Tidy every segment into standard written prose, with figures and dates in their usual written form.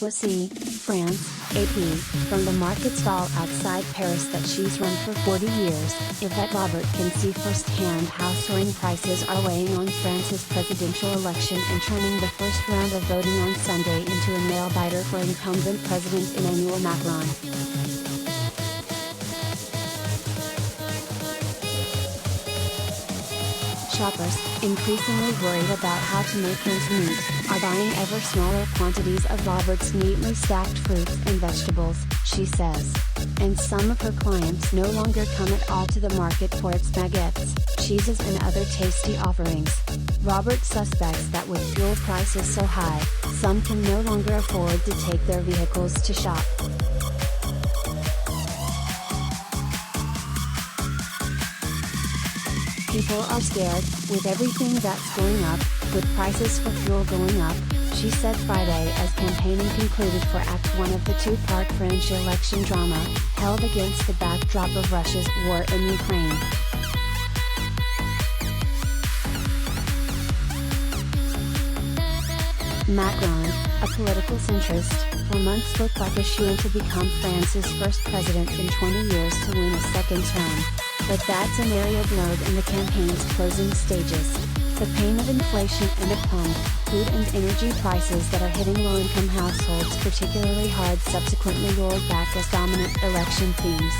POISSY, France, AP, from the market stall outside Paris that she's run for 40 years, Yvette Robert can see firsthand how soaring prices are weighing on France's presidential election and turning the first round of voting on Sunday into a nail-biter for incumbent President Emmanuel Macron. Shoppers, increasingly worried about how to make ends meet, are buying ever smaller quantities of Robert's neatly stacked fruits and vegetables, she says. And some of her clients no longer come at all to the market for its baguettes, cheeses and other tasty offerings. Robert suspects that with fuel prices so high, some can no longer afford to take their vehicles to shop. People are scared, with everything that's going up, with prices for fuel going up, she said Friday as campaigning concluded for Act 1 of the two-part French election drama, held against the backdrop of Russia's war in Ukraine. Macron, a political centrist, for months looked like a shoo-in to become France's first president in 20 years to win a second term. But that scenario blurred in the campaign's closing stages. The pain of inflation and a plumb, food and energy prices that are hitting low-income households particularly hard subsequently rolled back as dominant election themes.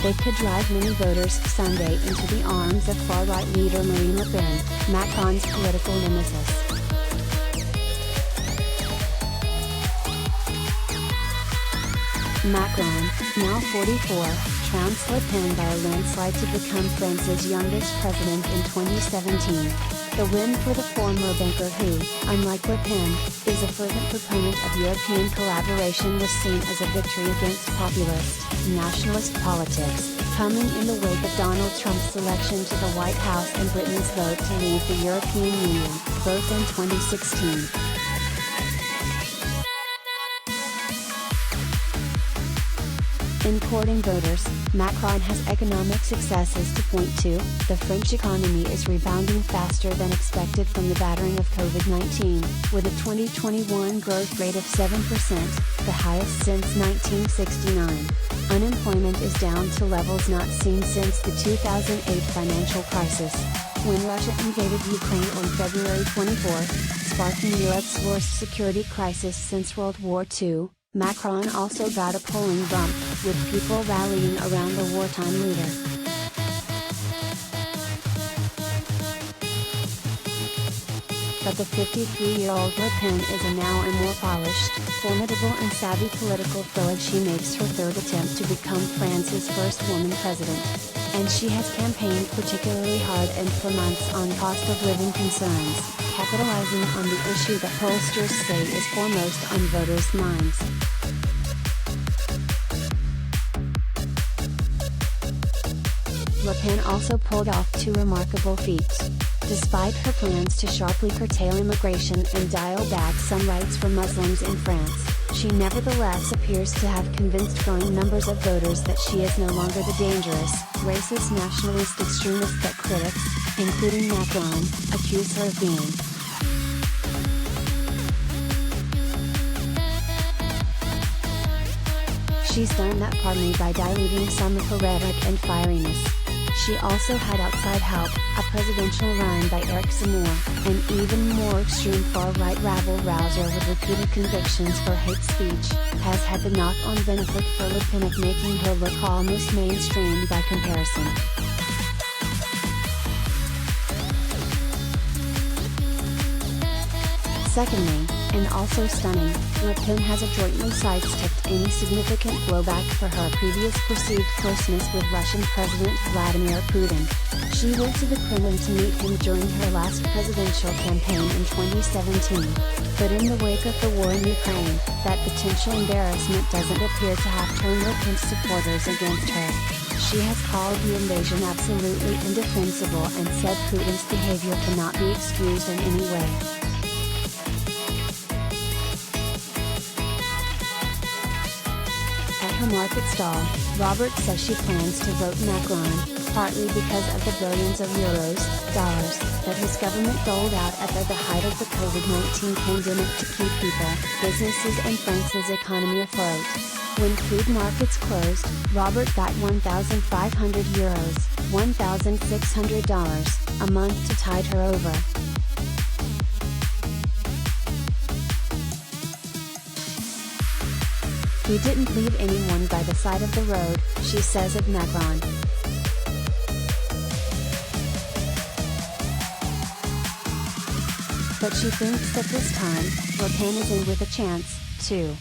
They could drive many voters Sunday into the arms of far-right leader Marine Le Pen, Macron's political nemesis. Macron, now 44, trounced Le Pen by a landslide to become France's youngest president in 2017. The win for the former banker who, unlike Le Pen, is a fervent proponent of European collaboration was seen as a victory against populist, nationalist politics, coming in the wake of Donald Trump's election to the White House and Britain's vote to leave the European Union, both in 2016. In courting voters, Macron has economic successes to point to. The French economy is rebounding faster than expected from the battering of COVID-19, with a 2021 growth rate of 7%, the highest since 1969. Unemployment is down to levels not seen since the 2008 financial crisis, when Russia invaded Ukraine on February 24, sparking Europe's worst security crisis since World War II. Macron also got a polling bump, with people rallying around the wartime leader. But the 53-year-old Le Pen is a now a more polished, formidable and savvy political foe as she makes her third attempt to become France's first woman president. And she has campaigned particularly hard and for months on cost of living concerns, capitalizing on the issue that pollsters say is foremost on voters' minds. Le Pen also pulled off two remarkable feats. Despite her plans to sharply curtail immigration and dial back some rights for Muslims in France, she nevertheless appears to have convinced growing numbers of voters that she is no longer the dangerous, racist nationalist extremist that critics, including Macron, accuse her of being. She's done that partly by diluting some of her rhetoric and fieriness. She also had outside help, a presidential run by Eric Zemmour, an even more extreme far-right rabble-rouser with repeated convictions for hate speech, has had the knock-on benefit for Le Pen of making her look almost mainstream by comparison. Secondly, and also stunning, Le Pen has adroitly sidestepped any significant blowback for her previous perceived closeness with Russian President Vladimir Putin. She went to the Kremlin to meet him during her last presidential campaign in 2017. But in the wake of the war in Ukraine, that potential embarrassment doesn't appear to have turned Le Pen's supporters against her. She has called the invasion absolutely indefensible and said Putin's behavior cannot be excused in any way. At her market stall, Robert says she plans to vote Macron, partly because of the billions of dollars, that his government doled out at the height of the COVID-19 pandemic to keep people, businesses and France's economy afloat. When food markets closed, Robert got €1,500, $1,600, a month to tide her over. He didn't leave anyone by the side of the road, she says of Macron. But she thinks that this time, Le Pen is in with a chance, too.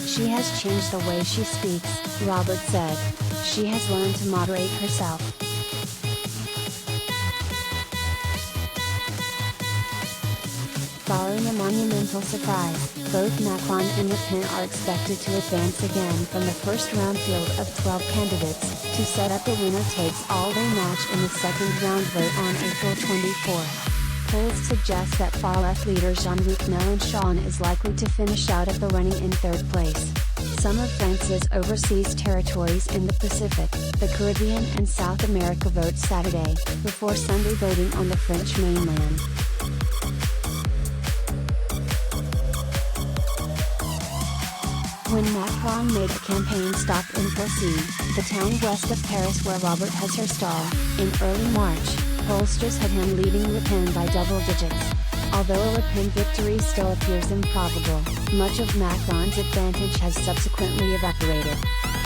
She has changed the way she speaks, Robert said. She has learned to moderate herself. Following a monumental surprise, both Macron and Le Pen are expected to advance again from the first-round field of 12 candidates, to set up a winner-takes-all-day match in the second-round vote on April 24. Polls suggest that far-left leader Jean-Luc Mélenchon is likely to finish out of the running in third place. Some of France's overseas territories in the Pacific, the Caribbean and South America vote Saturday, before Sunday voting on the French mainland. When Macron made a campaign stop in POISSY, the town west of Paris where Robert has her stall, in early March, pollsters had him leading Le Pen by double digits. Although a Le Pen victory still appears improbable, much of Macron's advantage has subsequently evaporated.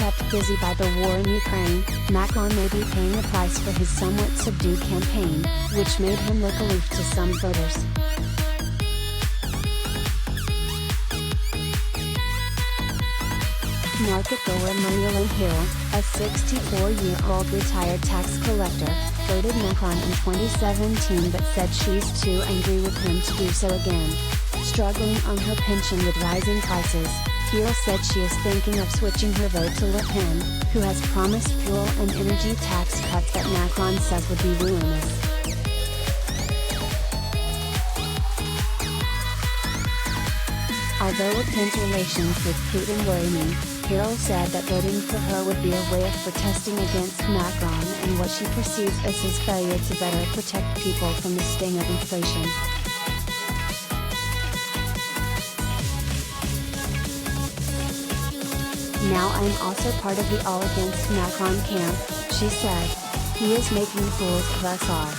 Kept busy by the war in Ukraine, Macron may be paying the price for his somewhat subdued campaign, which made him look aloof to some voters. Market goer Marie-Hélène Hill, a 64-year-old retired tax collector, voted Macron in 2017 but said she's too angry with him to do so again. Struggling on her pension with rising prices, Hill said she is thinking of switching her vote to Le Pen, who has promised fuel and energy tax cuts that Macron says would be ruinous. Although Le Pen's relations with Putin worry me, Hill said that voting for her would be a way of protesting against Macron and what she perceives as his failure to better protect people from the sting of inflation. Now I'm also part of the all against Macron camp, she said. He is making fools of us all.